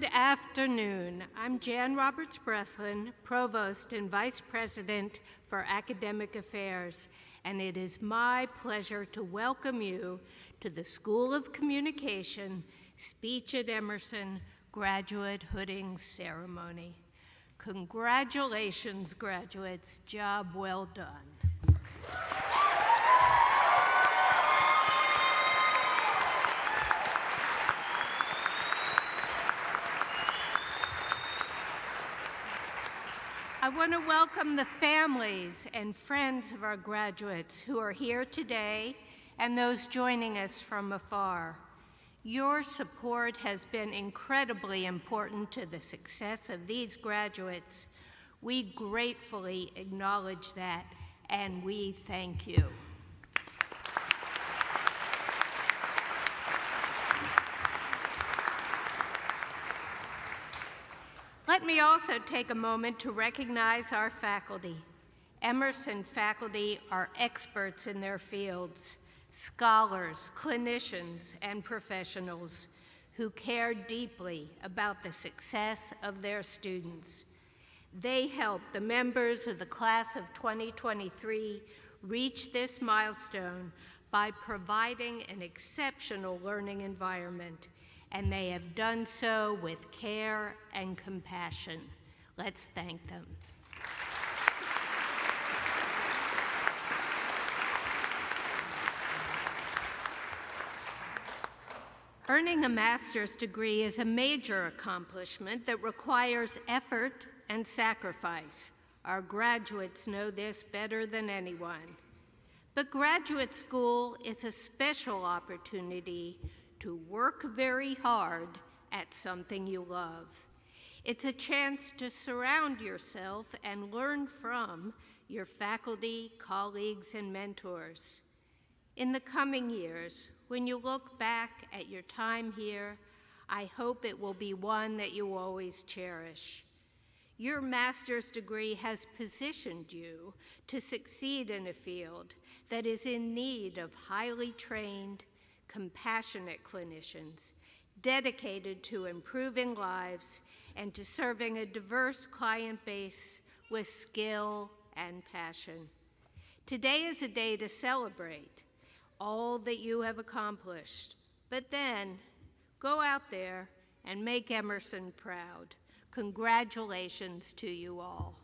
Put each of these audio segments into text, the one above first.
Good afternoon. I'm Jan Roberts-Breslin, Provost and Vice President for Academic Affairs, and it is my pleasure to welcome you to the School of Communication Speech at Emerson Graduate Hooding Ceremony. Congratulations, graduates. Job well done. I want to welcome the families and friends of our graduates who are here today and those joining us from afar. Your support has been incredibly important to the success of these graduates. We gratefully acknowledge that, and we thank you. Let me also take a moment to recognize our faculty. Emerson faculty are experts in their fields, scholars, clinicians, and professionals who care deeply about the success of their students. They help the members of the class of 2023 reach this milestone by providing an exceptional learning environment, and they have done so with care and compassion. Let's thank them. Earning a master's degree is a major accomplishment that requires effort and sacrifice. Our graduates know this better than anyone. But graduate school is a special opportunity to work very hard at something you love. It's a chance to surround yourself and learn from your faculty, colleagues, and mentors. In the coming years, when you look back at your time here, I hope it will be one that you always cherish. Your master's degree has positioned you to succeed in a field that is in need of highly trained, compassionate clinicians, dedicated to improving lives and to serving a diverse client base with skill and passion. Today is a day to celebrate all that you have accomplished, but then go out there and make Emerson proud. Congratulations to you all.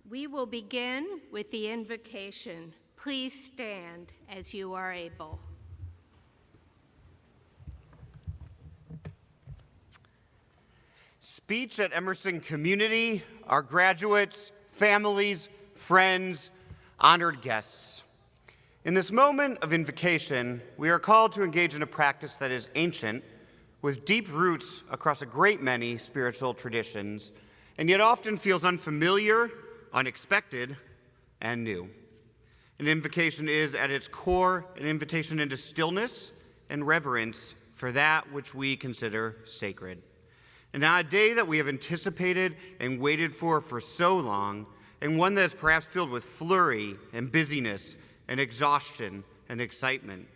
We will begin with the invocation. Please stand as you are able. Speech at Emerson Community, our graduates, families, friends, honored guests. In this moment of invocation, we are called to engage in a practice that is ancient, with deep roots across a great many spiritual traditions, and yet often feels unfamiliar, unexpected, and new. An invocation is, at its core, an invitation into stillness and reverence for that which we consider sacred. And on a day that we have anticipated and waited for so long, and one that is perhaps filled with flurry and busyness and exhaustion and excitement,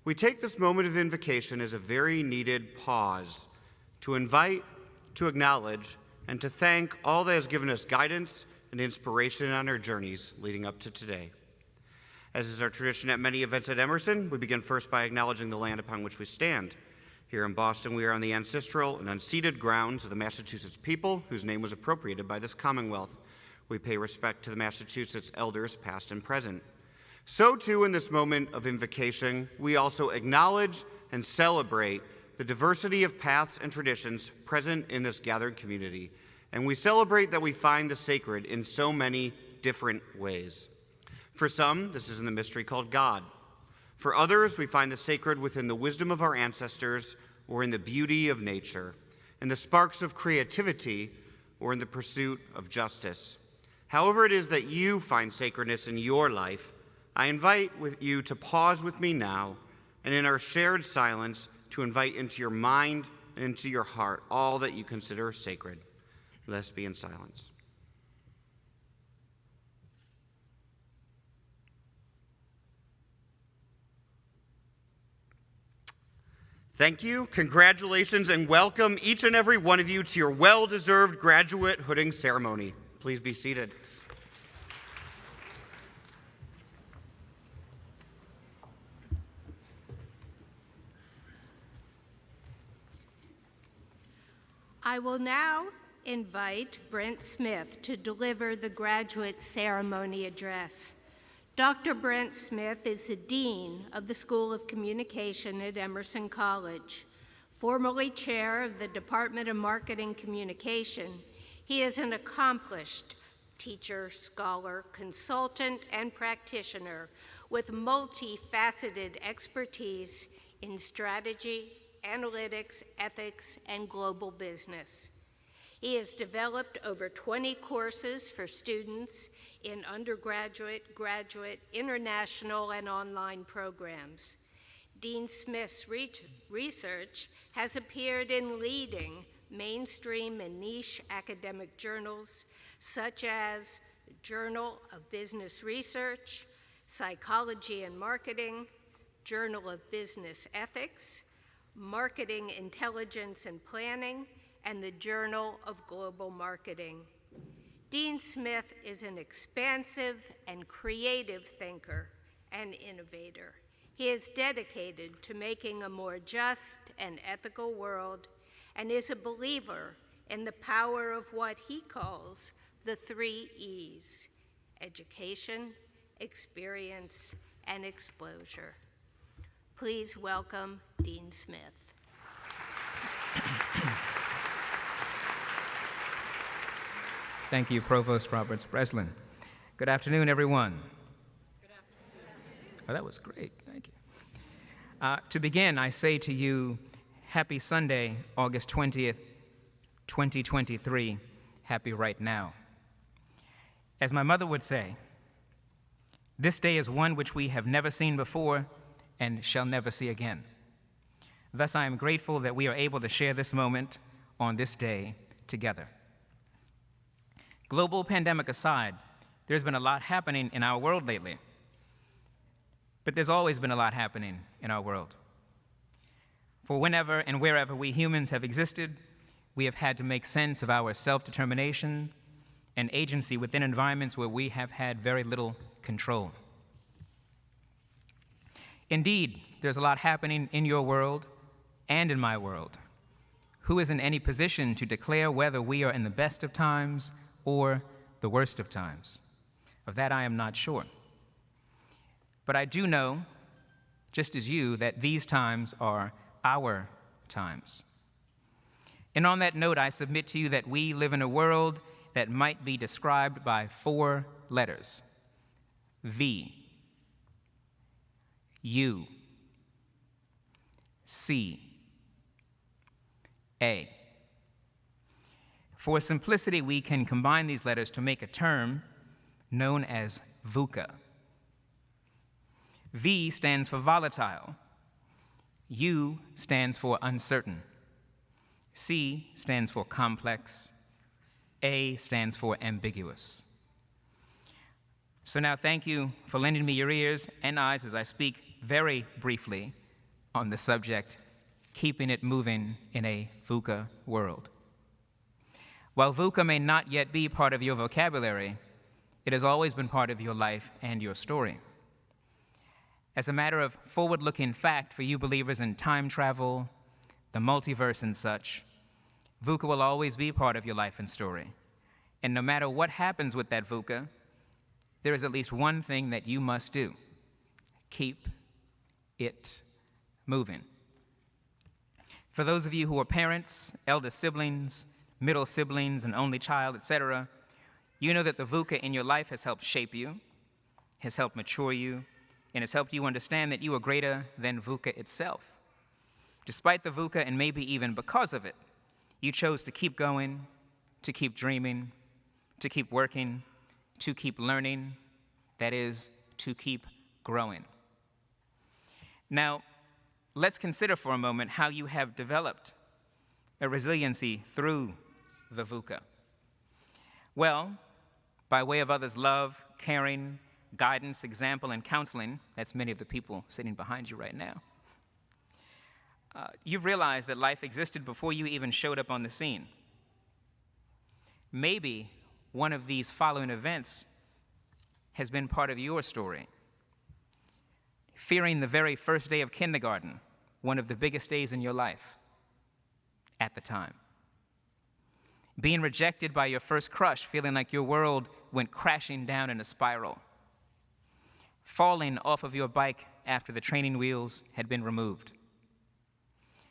we take this moment of invocation as a very needed pause to invite, to acknowledge, and to thank all that has given us guidance and inspiration on our journeys leading up to today. As is our tradition at many events at Emerson, we begin first by acknowledging the land upon which we stand. Here in Boston, we are on the ancestral and unceded grounds of the Massachusetts people, whose name was appropriated by this Commonwealth. We pay respect to the Massachusetts elders, past and present. So too, in this moment of invocation, we also acknowledge and celebrate the diversity of paths and traditions present in this gathered community. And we celebrate that we find the sacred in so many different ways. For some, this is in the mystery called God. For others, we find the sacred within the wisdom of our ancestors or in the beauty of nature, in the sparks of creativity or in the pursuit of justice. However it is that you find sacredness in your life, I invite you to pause with me now and in our shared silence to invite into your mind and into your heart all that you consider sacred. Let's be in silence. Thank you, congratulations, and welcome each and every one of you to your well-deserved graduate hooding ceremony. Please be seated. I will now invite Brent Smith to deliver the graduate ceremony address. Dr. Brent Smith is the Dean of the School of Communication at Emerson College. Formerly chair of the Department of Marketing Communication, he is an accomplished teacher, scholar, consultant, and practitioner with multifaceted expertise in strategy, analytics, ethics, and global business. He has developed over 20 courses for students in undergraduate, graduate, international, and online programs. Dean Smith's research has appeared in leading mainstream and niche academic journals such as Journal of Business Research, Psychology and Marketing, Journal of Business Ethics, Marketing Intelligence and Planning, and the Journal of Global Marketing. Dean Smith is an expansive and creative thinker and innovator. He is dedicated to making a more just and ethical world and is a believer in the power of what he calls the 3 E's: education, experience, and exposure. Please welcome Dean Smith. Thank you, Provost Roberts-Breslin. Good afternoon, everyone. Good afternoon. Oh, that was great. Thank you. To begin, I say to you, happy Sunday, August 20th, 2023. Happy right now. As my mother would say, this day is one which we have never seen before and shall never see again. Thus, I am grateful that we are able to share this moment on this day together. Global pandemic aside, there's been a lot happening in our world lately. But there's always been a lot happening in our world. For whenever and wherever we humans have existed, we have had to make sense of our self-determination and agency within environments where we have had very little control. Indeed, there's a lot happening in your world and in my world. Who is in any position to declare whether we are in the best of times or the worst of times? Of that I am not sure. But I do know, just as you, that these times are our times. And on that note, I submit to you that we live in a world that might be described by 4 letters: V, U, C, A. For simplicity, we can combine these letters to make a term known as VUCA. V stands for volatile. U stands for uncertain. C stands for complex. A stands for ambiguous. So now thank you for lending me your ears and eyes as I speak very briefly on the subject, keeping it moving in a VUCA world. While VUCA may not yet be part of your vocabulary, it has always been part of your life and your story. As a matter of forward-looking fact for you believers in time travel, the multiverse and such, VUCA will always be part of your life and story. And no matter what happens with that VUCA, there is at least one thing that you must do: keep it moving. For those of you who are parents, eldest siblings, middle siblings, and only child, etc., you know that the VUCA in your life has helped shape you, has helped mature you, and has helped you understand that you are greater than VUCA itself. Despite the VUCA, and maybe even because of it, you chose to keep going, to keep dreaming, to keep working, to keep learning, that is, to keep growing. Now, let's consider for a moment how you have developed a resiliency through the VUCA. Well, by way of others' love, caring, guidance, example, and counseling, that's many of the people sitting behind you right now. you've realized that life existed before you even showed up on the scene. Maybe one of these following events has been part of your story. Fearing the very first day of kindergarten, one of the biggest days in your life at the time. Being rejected by your first crush, feeling like your world went crashing down in a spiral. Falling off of your bike after the training wheels had been removed.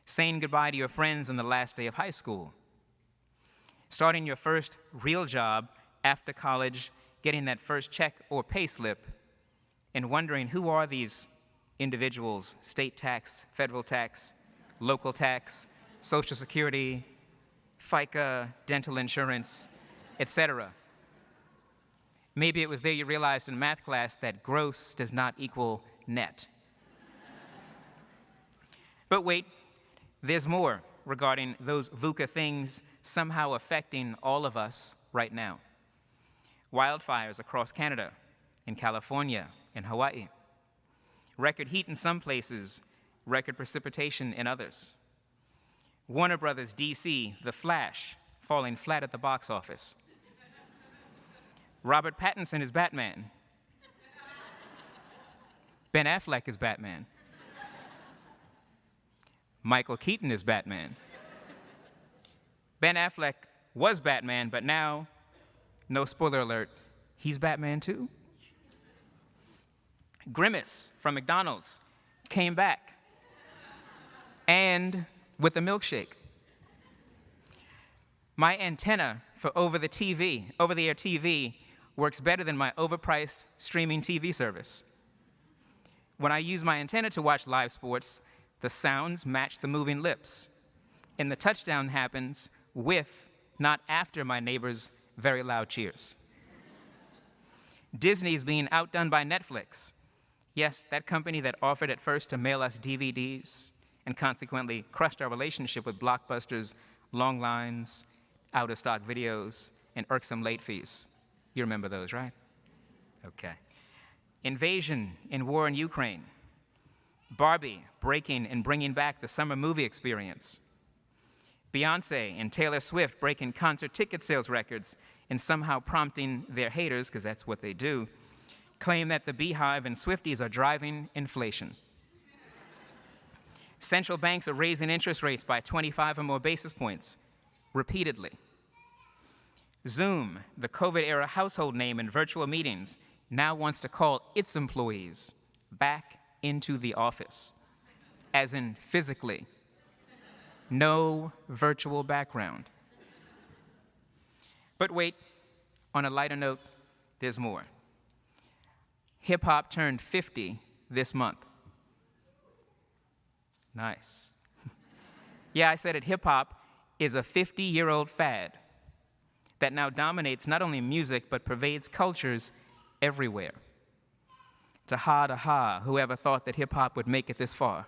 Saying goodbye to your friends on the last day of high school. Starting your first real job after college, getting that first check or pay slip, and wondering who are these individuals, state tax, federal tax, local tax, Social Security, FICA, dental insurance, etc. Maybe it was there you realized in math class that gross does not equal net. But wait, there's more regarding those VUCA things somehow affecting all of us right now. Wildfires across Canada, in California, in Hawaii. Record heat in some places, record precipitation in others. Warner Brothers DC, The Flash, falling flat at the box office. Robert Pattinson is Batman. Ben Affleck is Batman. Michael Keaton is Batman. Ben Affleck was Batman, but now, no spoiler alert, he's Batman too. Grimace from McDonald's came back, and with a milkshake. My antenna for over-the-air TV works better than my overpriced streaming TV service. When I use my antenna to watch live sports, the sounds match the moving lips, and the touchdown happens with, not after, my neighbor's very loud cheers. Disney's being outdone by Netflix. Yes, that company that offered at first to mail us DVDs and consequently crushed our relationship with Blockbuster's long lines, out-of-stock videos, and irksome late fees. You remember those, right? Okay. Invasion and war in Ukraine. Barbie breaking and bringing back the summer movie experience. Beyonce and Taylor Swift breaking concert ticket sales records and somehow prompting their haters, because that's what they do, claim that the Beehive and Swifties are driving inflation. Central banks are raising interest rates by 25 or more basis points repeatedly. Zoom, the COVID-era household name in virtual meetings, now wants to call its employees back into the office, as in physically. No virtual background. But wait, on a lighter note, there's more. Hip-hop turned 50 this month. Nice. Yeah, I said it, hip-hop is a 50-year-old fad that now dominates not only music, but pervades cultures everywhere. Taha, whoever thought that hip-hop would make it this far.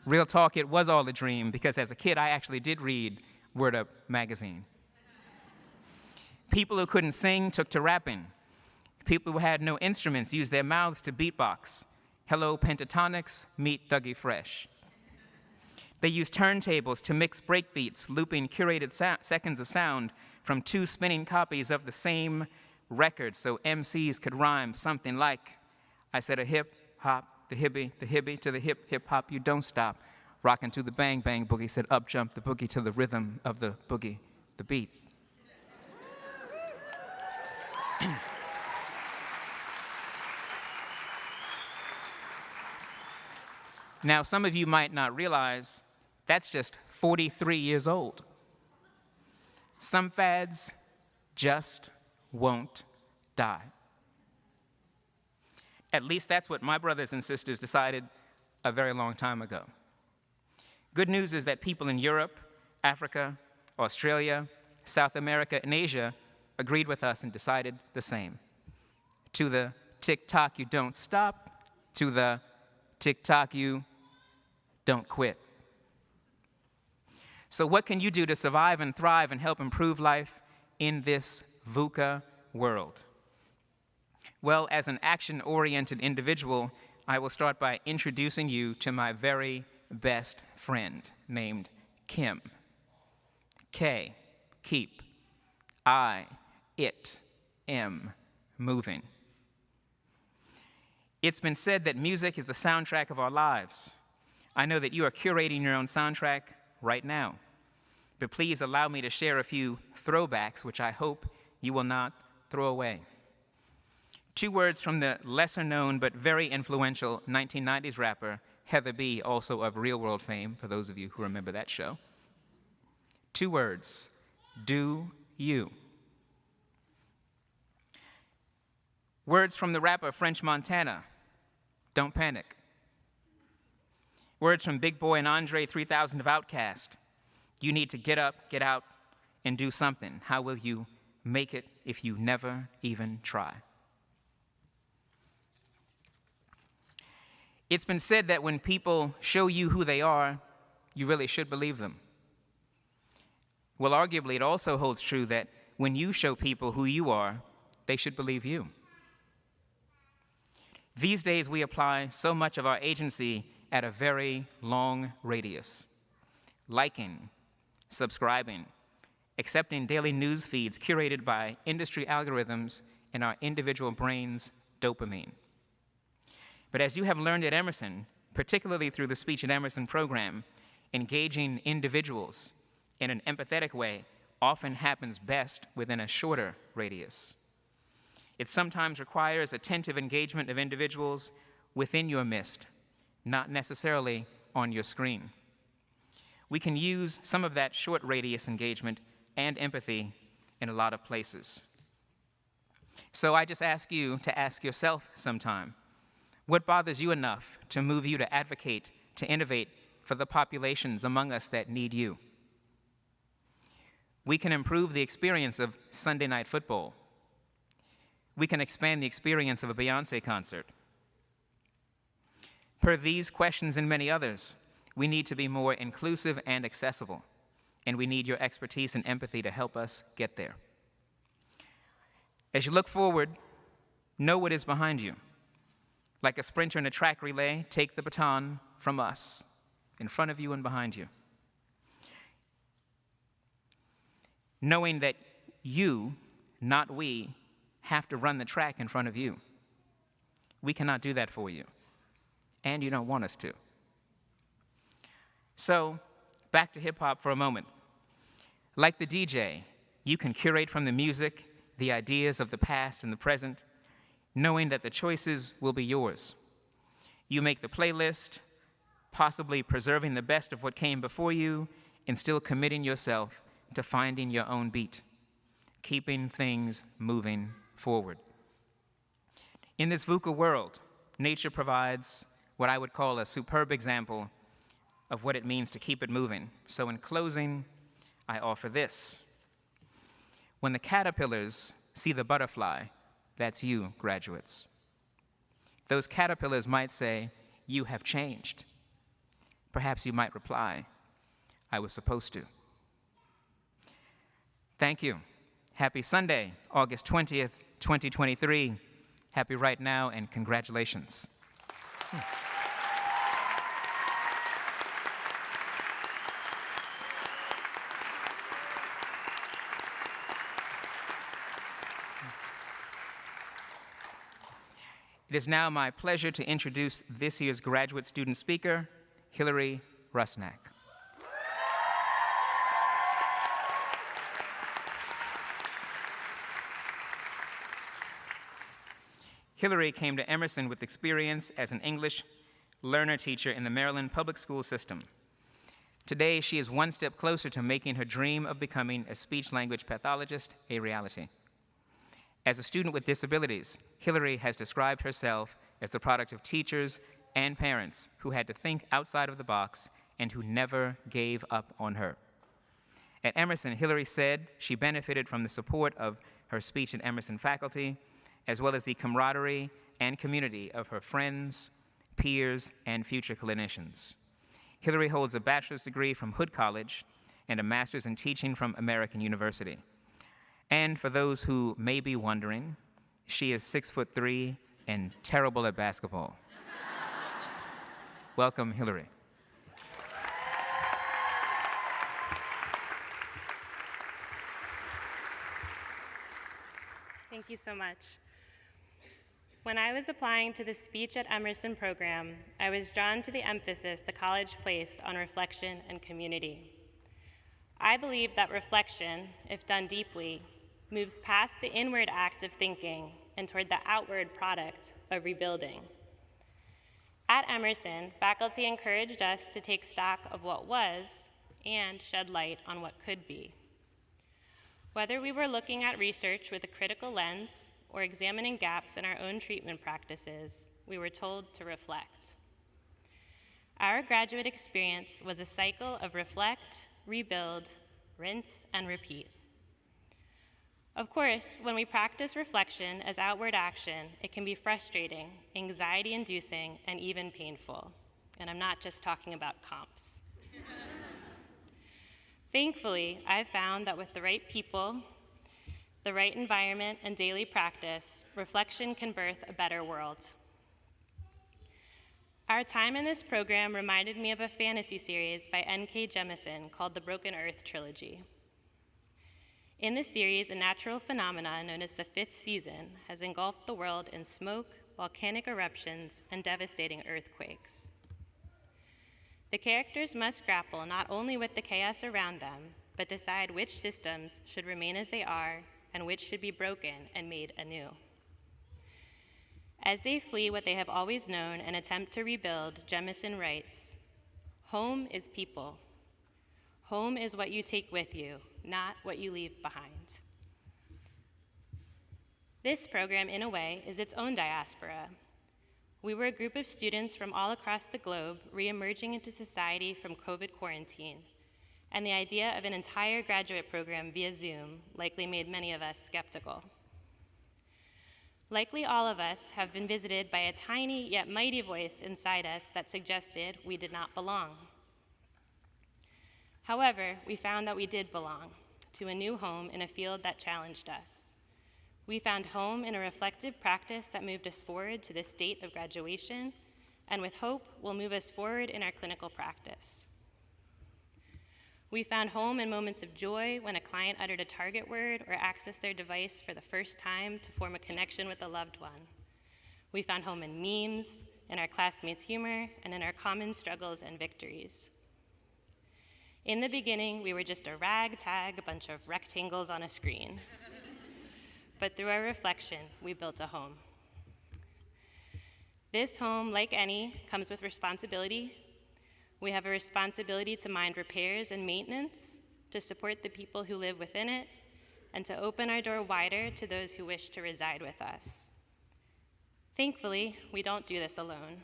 Real talk, it was all a dream, because as a kid, I actually did read Word Up magazine. People who couldn't sing took to rapping. People who had no instruments used their mouths to beatbox. Hello, Pentatonics, meet Dougie Fresh. They used turntables to mix breakbeats, looping curated seconds of sound from two spinning copies of the same record so MCs could rhyme something like, I said a hip, hop, the hibby to the hip, hip hop, you don't stop. Rockin' to the bang, bang boogie, said up jump the boogie to the rhythm of the boogie, the beat. Now, some of you might not realize that's just 43 years old. Some fads just won't die. At least that's what my brothers and sisters decided a very long time ago. Good news is that people in Europe, Africa, Australia, South America, and Asia agreed with us and decided the same. To the tick-tock, you don't stop. To the tick-tock, you don't quit. So what can you do to survive and thrive and help improve life in this VUCA world? Well, as an action-oriented individual, I will start by introducing you to my very best friend named Kim. K, keep. I, it, am, moving. It's been said that music is the soundtrack of our lives. I know that you are curating your own soundtrack right now, but please allow me to share a few throwbacks, which I hope you will not throw away. 2 words from the lesser-known but very influential 1990s rapper Heather B., also of Real World fame, for those of you who remember that show. 2 words, do you. Words from the rapper French Montana, don't panic. Words from Big Boy and Andre 3000 of Outkast, you need to get up, get out, and do something. How will you make it if you never even try? It's been said that when people show you who they are, you really should believe them. Well, arguably, it also holds true that when you show people who you are, they should believe you. These days, we apply so much of our agency at a very long radius. Liking, subscribing, accepting daily news feeds curated by industry algorithms and our individual brains' dopamine. But as you have learned at Emerson, particularly through the Speech at Emerson program, engaging individuals in an empathetic way often happens best within a shorter radius. It sometimes requires attentive engagement of individuals within your midst, not necessarily on your screen. We can use some of that short radius engagement and empathy in a lot of places. So I just ask you to ask yourself sometime, what bothers you enough to move you to advocate, to innovate for the populations among us that need you? We can improve the experience of Sunday night football. We can expand the experience of a Beyoncé concert. Per these questions and many others, we need to be more inclusive and accessible, and we need your expertise and empathy to help us get there. As you look forward, know what is behind you. Like a sprinter in a track relay, take the baton from us, in front of you and behind you. Knowing that you, not we, have to run the track in front of you. We cannot do that for you, and you don't want us to. So, back to hip-hop for a moment. Like the DJ, you can curate from the music the ideas of the past and the present, knowing that the choices will be yours. You make the playlist, possibly preserving the best of what came before you, and still committing yourself to finding your own beat, keeping things moving forward. In this VUCA world, nature provides what I would call a superb example of what it means to keep it moving. So in closing, I offer this. When the caterpillars see the butterfly, that's you, graduates. Those caterpillars might say, "You have changed." Perhaps you might reply, "I was supposed to." Thank you. Happy Sunday, August 20th, 2023. Happy right now, and congratulations. It is now my pleasure to introduce this year's graduate student speaker, Hillary Rusnak. Hillary came to Emerson with experience as an English learner teacher in the Maryland public school system. Today, she is one step closer to making her dream of becoming a speech-language pathologist a reality. As a student with disabilities, Hillary has described herself as the product of teachers and parents who had to think outside of the box and who never gave up on her. At Emerson, Hillary said she benefited from the support of her Speech at Emerson faculty, as well as the camaraderie and community of her friends, peers, and future clinicians. Hillary holds a bachelor's degree from Hood College and a master's in teaching from American University. And for those who may be wondering, she is 6'3" and terrible at basketball. Welcome, Hillary. Thank you so much. When I was applying to the Speech at Emerson program, I was drawn to the emphasis the college placed on reflection and community. I believe that reflection, if done deeply, moves past the inward act of thinking and toward the outward product of rebuilding. At Emerson, faculty encouraged us to take stock of what was and shed light on what could be. Whether we were looking at research with a critical lens or examining gaps in our own treatment practices, we were told to reflect. Our graduate experience was a cycle of reflect, rebuild, rinse, and repeat. Of course, when we practice reflection as outward action, it can be frustrating, anxiety-inducing, and even painful. And I'm not just talking about comps. Thankfully, I've found that with the right people, the right environment, and daily practice, reflection can birth a better world. Our time in this program reminded me of a fantasy series by N.K. Jemisin called the Broken Earth Trilogy. In the series, a natural phenomenon known as the fifth season has engulfed the world in smoke, volcanic eruptions, and devastating earthquakes. The characters must grapple not only with the chaos around them, but decide which systems should remain as they are and which should be broken and made anew. As they flee what they have always known and attempt to rebuild, Jemisin writes, "Home is people. Home is what you take with you, not what you leave behind." This program, in a way, is its own diaspora. We were a group of students from all across the globe re-emerging into society from COVID quarantine, and the idea of an entire graduate program via Zoom likely made many of us skeptical. Likely all of us have been visited by a tiny yet mighty voice inside us that suggested we did not belong. However, we found that we did belong to a new home in a field that challenged us. We found home in a reflective practice that moved us forward to this date of graduation, and with hope will move us forward in our clinical practice. We found home in moments of joy when a client uttered a target word or accessed their device for the first time to form a connection with a loved one. We found home in memes, in our classmates' humor, and in our common struggles and victories. In the beginning, we were just a ragtag bunch of rectangles on a screen. But through our reflection, we built a home. This home, like any, comes with responsibility. We have a responsibility to mind repairs and maintenance, to support the people who live within it, and to open our door wider to those who wish to reside with us. Thankfully, we don't do this alone.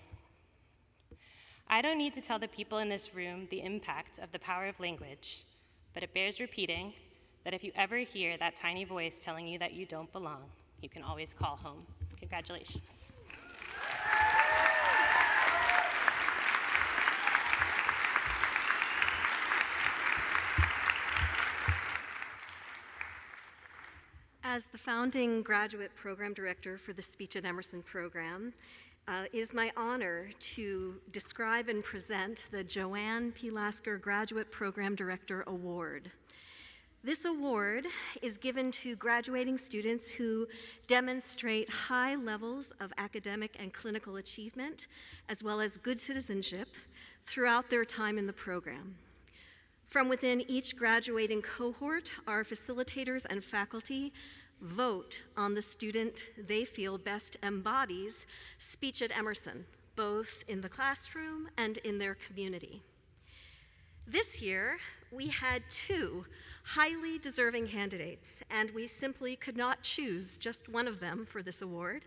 I don't need to tell the people in this room the impact of the power of language, but it bears repeating that if you ever hear that tiny voice telling you that you don't belong, you can always call home. Congratulations. As the founding graduate program director for the Speech at Emerson program, it is my honor to describe and present the Joanne P. Lasker Graduate Program Director Award. This award is given to graduating students who demonstrate high levels of academic and clinical achievement, as well as good citizenship throughout their time in the program. From within each graduating cohort, our facilitators and faculty vote on the student they feel best embodies Speech at Emerson, both in the classroom and in their community. This year, we had two highly deserving candidates, and we simply could not choose just one of them for this award,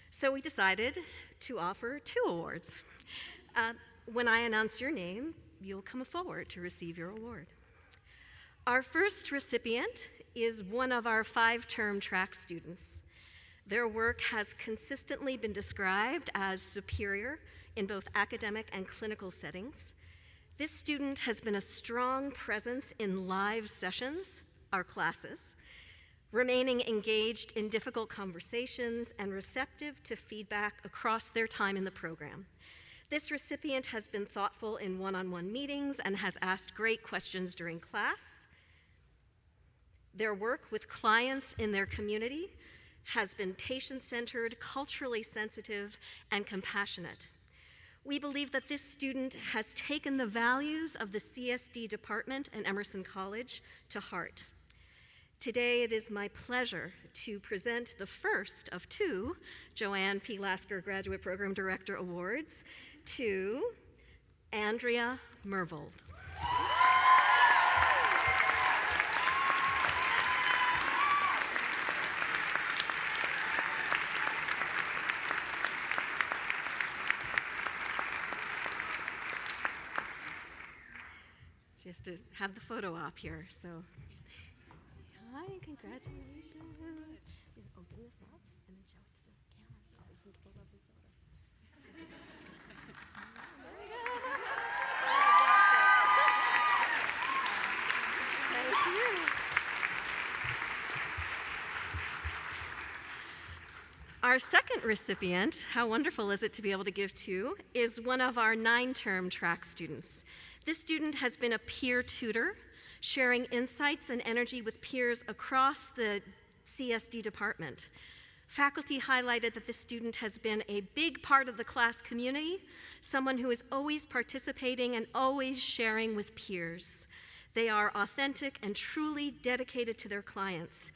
so we decided to offer two awards. When I announce your name, you'll come forward to receive your award. Our first recipient is one of our 5-term track students. Their work has consistently been described as superior in both academic and clinical settings. This student has been a strong presence in live sessions, our classes, remaining engaged in difficult conversations and receptive to feedback across their time in the program. This recipient has been thoughtful in one-on-one meetings and has asked great questions during class. Their work with clients in their community has been patient-centered, culturally sensitive, and compassionate. We believe that this student has taken the values of the CSD department at Emerson College to heart. Today, it is my pleasure to present the first of two Joanne P. Lasker Graduate Program Director Awards to Andrea Mervold. Just to have the photo op here, so. Hi, congratulations. You open this up and then show it to the camera so we can get a lovely photo. There we go. Thank you. Our second recipient, how wonderful is it to be able to give to, is one of our 9-term track students. This student has been a peer tutor, sharing insights and energy with peers across the CSD department. Faculty highlighted that this student has been a big part of the class community, someone who is always participating and always sharing with peers. They are authentic and truly dedicated to their clients.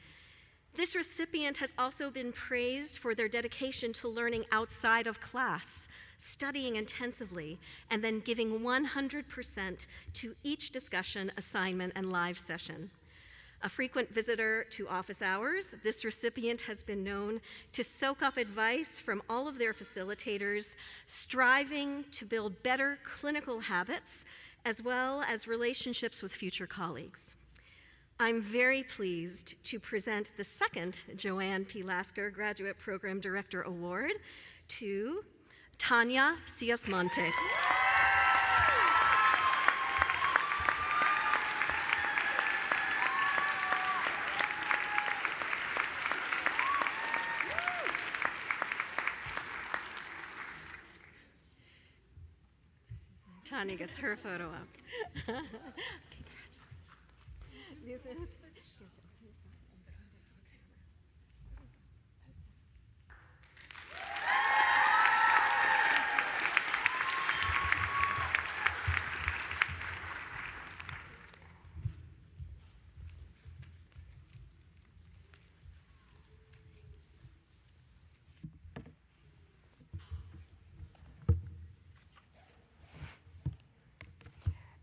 This recipient has also been praised for their dedication to learning outside of class, studying intensively, and then giving 100% to each discussion, assignment, and live session. A frequent visitor to office hours, this recipient has been known to soak up advice from all of their facilitators, striving to build better clinical habits, as well as relationships with future colleagues. I'm very pleased to present the second Joanne P. Lasker Graduate Program Director Award to Tanya Ciasmontes. Tanya gets her photo up.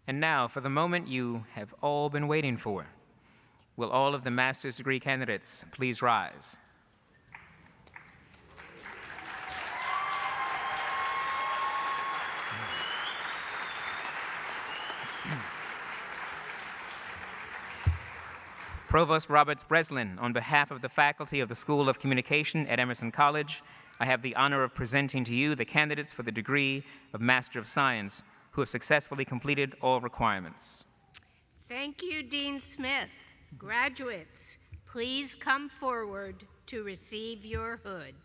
And now, for the moment you have all been waiting for. Will all of the master's degree candidates please rise? Provost Roberts Breslin, on behalf of the faculty of the School of Communication at Emerson College, I have the honor of presenting to you the candidates for the degree of Master of Science who have successfully completed all requirements. Thank you, Dean Smith. Graduates, please come forward to receive your hood.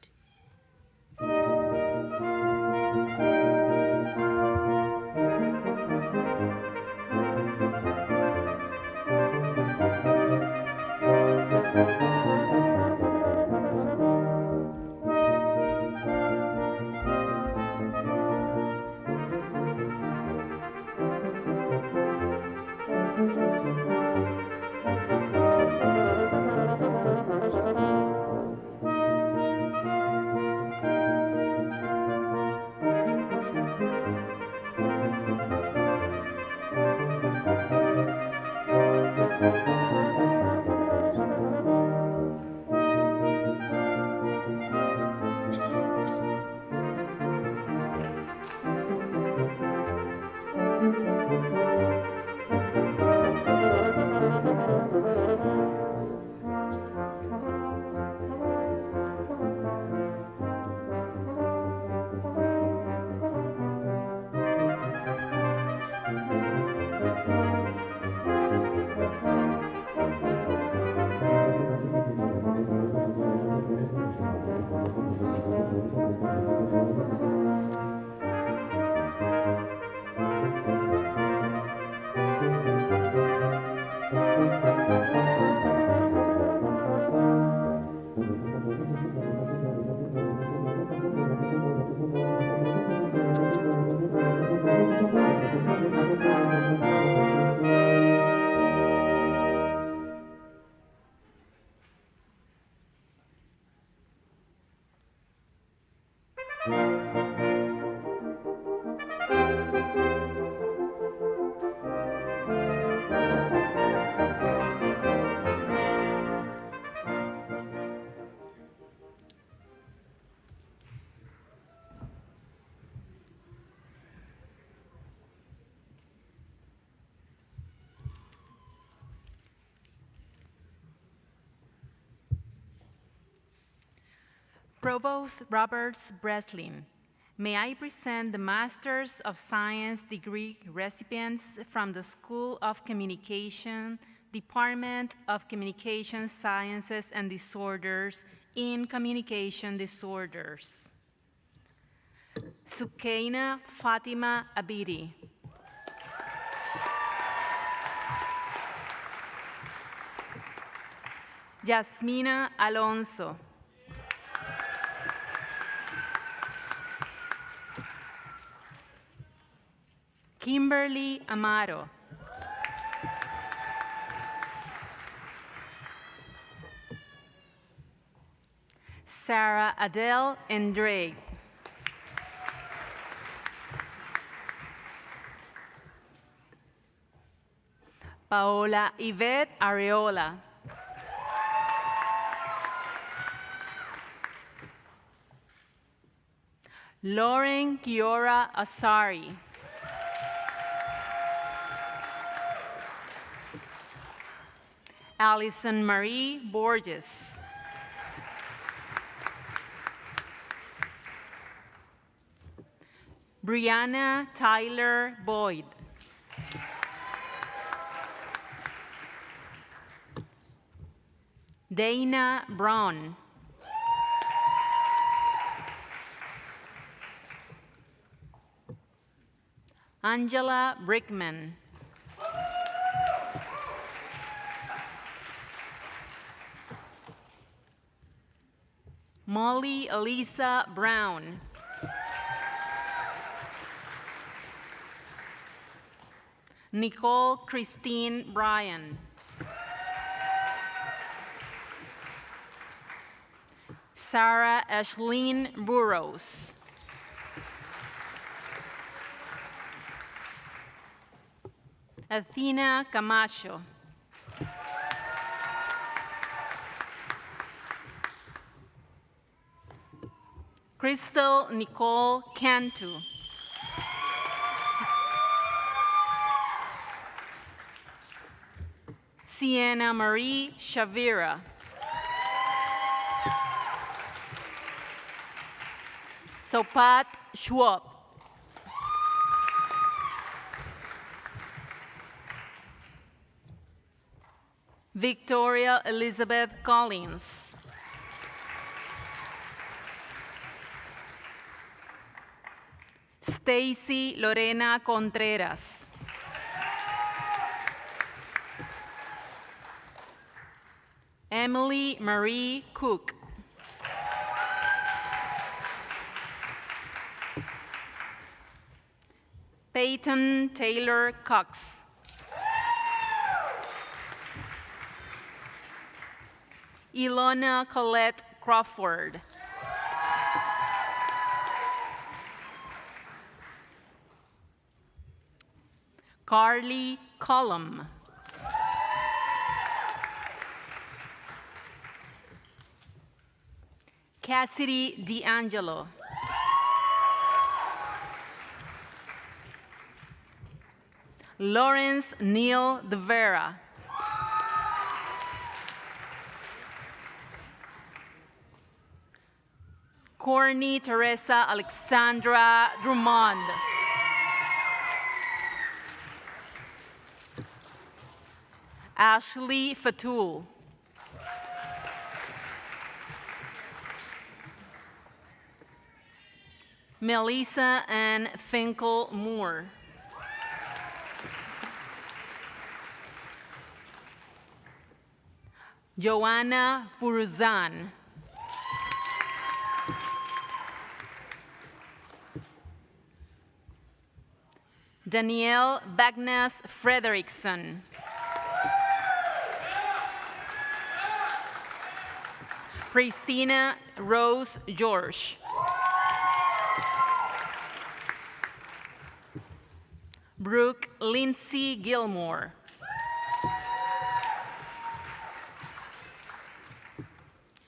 Provost Roberts Breslin, may I present the Masters of Science degree recipients from the School of Communication, Department of Communication Sciences and Disorders in Communication Disorders. Sukaina Fatima Abidi. Yasmina Alonso. Kimberly Amaro. Sarah Adele Andre. Paola Yvette Areola. Lauren Kiora Asari. Alison Marie Borges. Brianna Tyler Boyd. Dana Braun. Angela Brickman. Molly Elisa Brown. Nicole Christine Bryan. Sarah Ashleen Burrows. Athena Camacho. Crystal Nicole Cantu. Sienna Marie Shavira. Sopat Schwab. Victoria Elizabeth Collins. Stacy Lorena Contreras. Emily Marie Cook. Peyton Taylor Cox. Ilona Colette Crawford. Carly Cullum. Cassidy D'Angelo. Lawrence Neil De Vera. Corny Teresa Alexandra Drummond. Ashley Fatul. Melissa Ann Finkel Moore. Joanna Furuzan. Danielle Bagnas Frederickson. Christina Rose George. Brooke Lindsay Gilmore.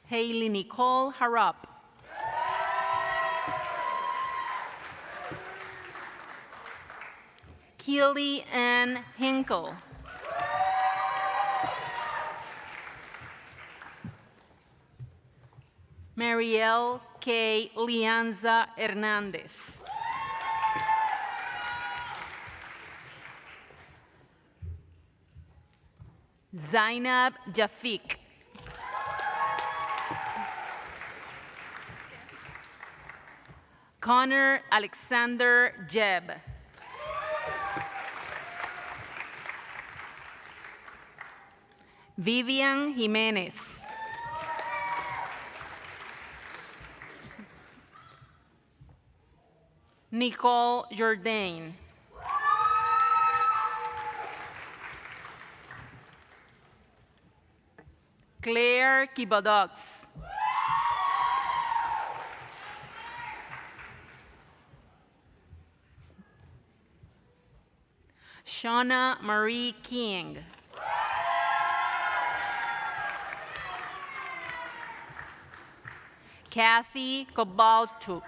Haley Nicole Harrop. Keely Ann Hinkle. Marielle K. Lianza Hernandez. Zainab Jafik. Connor Alexander Jeb. Vivian Jimenez. Nicole Jourdain. Claire Kibodox. Shauna Marie King. Kathy Kobalchuk.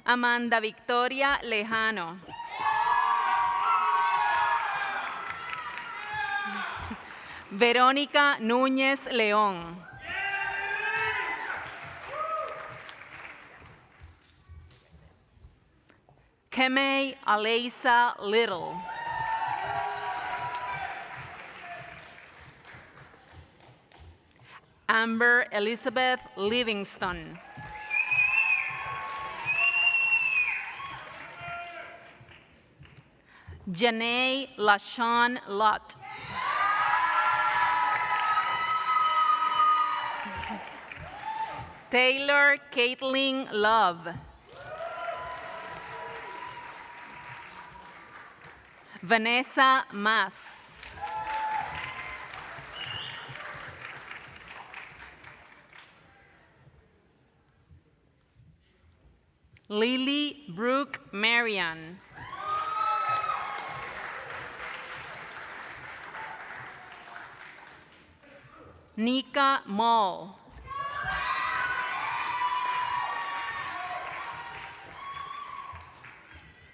Amanda Victoria Lejano. Verónica Núñez León. Kemei Aleisa Little. Amber Elizabeth Livingston. Janae LaShawn Lott. Taylor Caitlin Love. Vanessa Mas. Lily Brooke Marian. Nika Mall.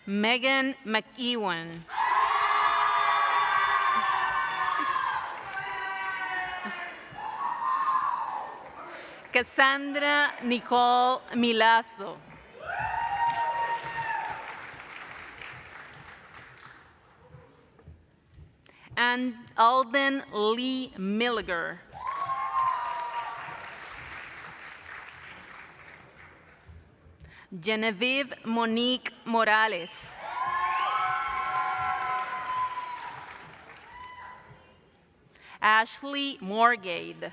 Megan McEwen. Cassandra Nicole Milazzo. And Alden Lee Milliger. Genevieve Monique Morales. Ashley Morgade.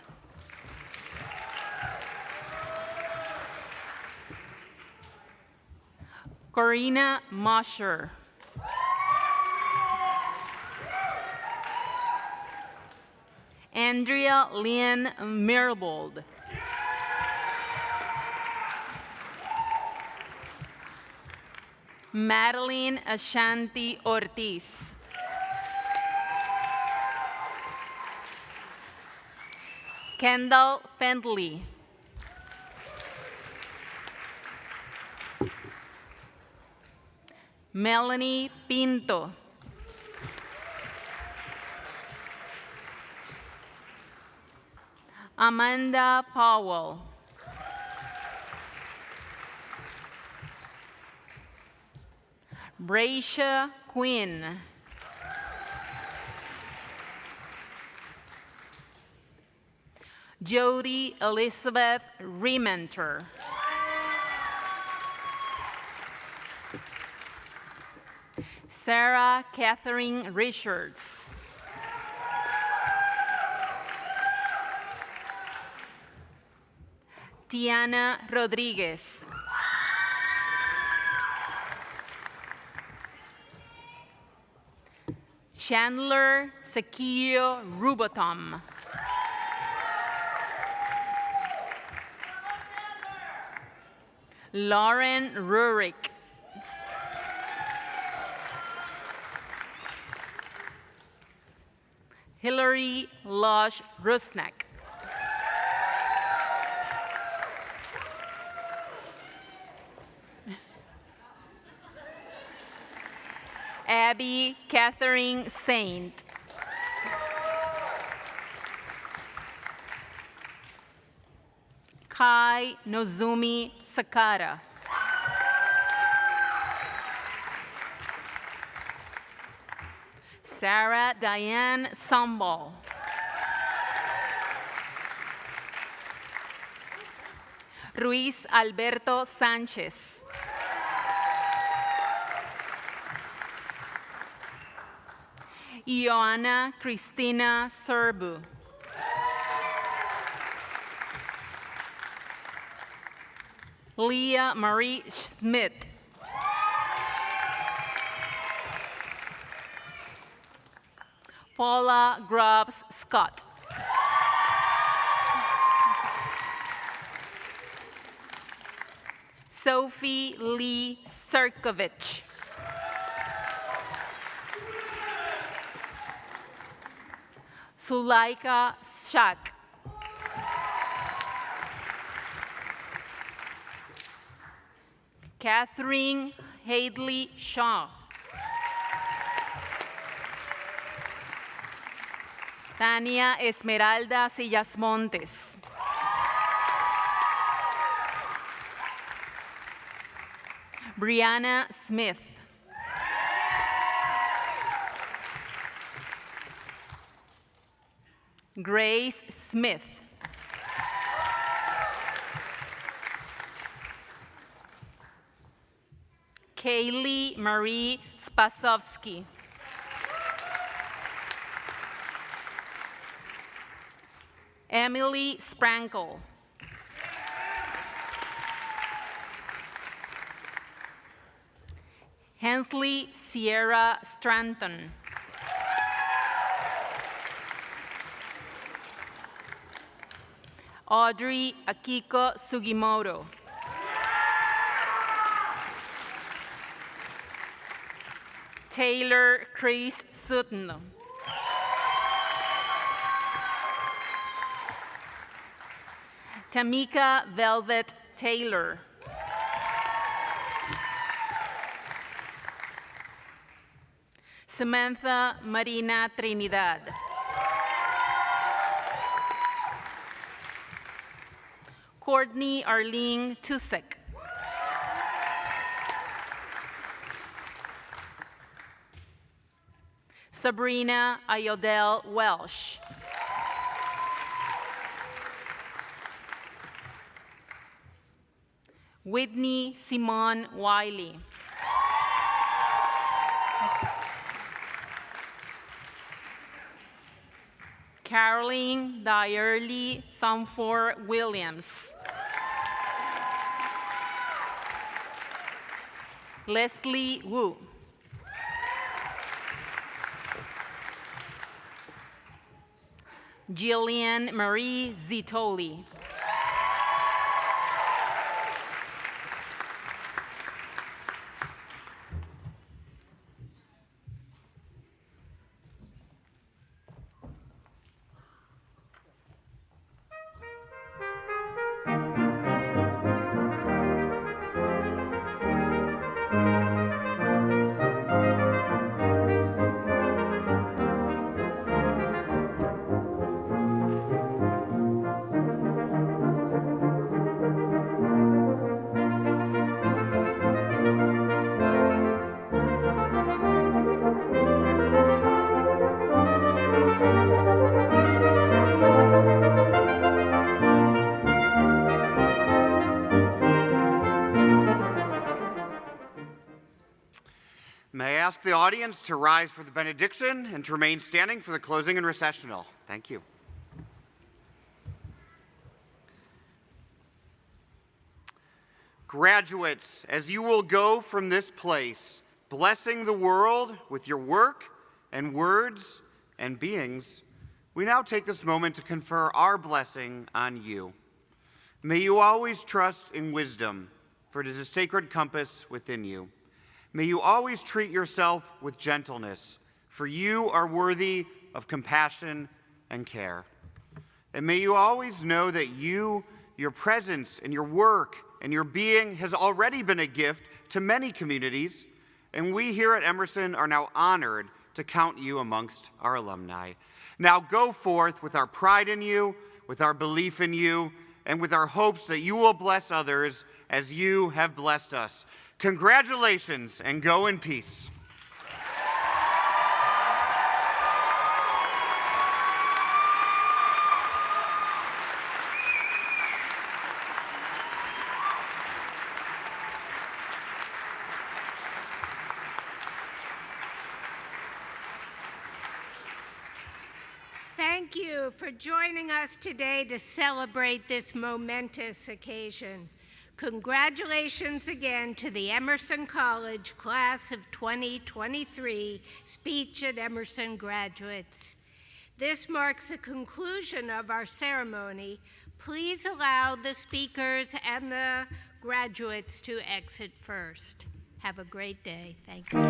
Corina Mosher. Andrea Lynn Mirbold. Madeline Ashanti Ortiz. Kendall Pendley. Melanie Pinto. Amanda Powell. Bracia Quinn. Jody Elizabeth Rementer. Sarah Catherine Richards. Tiana Rodriguez. Chandler Sakio Rubotom. Lauren Rurik. Hillary Losh Rusnak. Abby Catherine Saint. Kai Nozumi Sakata. Sarah Diane Sambal. Ruiz Alberto Sánchez. Ioana Cristina Serbu. Leah Marie Smith. Paula Grubbs Scott. Sophie Lee Serkovich. Sulaika Shak. Catherine Hadley Shaw. Tania Esmeralda Sillas Montes. Brianna Smith. Grace Smith. Kaylee Marie Spasovsky. Emily Sprankle. Hensley Sierra Stranton. Audrey Akiko Sugimoto. Taylor Chris Sutton. Tamika Velvet Taylor. Samantha Marina Trinidad. Courtney Arlene Tusek. Sabrina Ayodel Welsh. Whitney Simone Wiley. Caroline Dyerly Thumfor Williams. Leslie Wu. Jillian Marie Zitoli. May I ask the audience to rise for the benediction and to remain standing for the closing and recessional. Thank you. Graduates, as you will go from this place, blessing the world with your work and words and beings, we now take this moment to confer our blessing on you. May you always trust in wisdom, for it is a sacred compass within you. May you always treat yourself with gentleness, for you are worthy of compassion and care. And may you always know that you, your presence, and your work, and your being has already been a gift to many communities, and we here at Emerson are now honored to count you amongst our alumni. Now go forth with our pride in you, with our belief in you, and with our hopes that you will bless others as you have blessed us. Congratulations, and go in peace. Thank you for joining us today to celebrate this momentous occasion. Congratulations again to the Emerson College Class of 2023 Speech at Emerson graduates. This marks the conclusion of our ceremony. Please allow the speakers and the graduates to exit first. Have a great day. Thank you.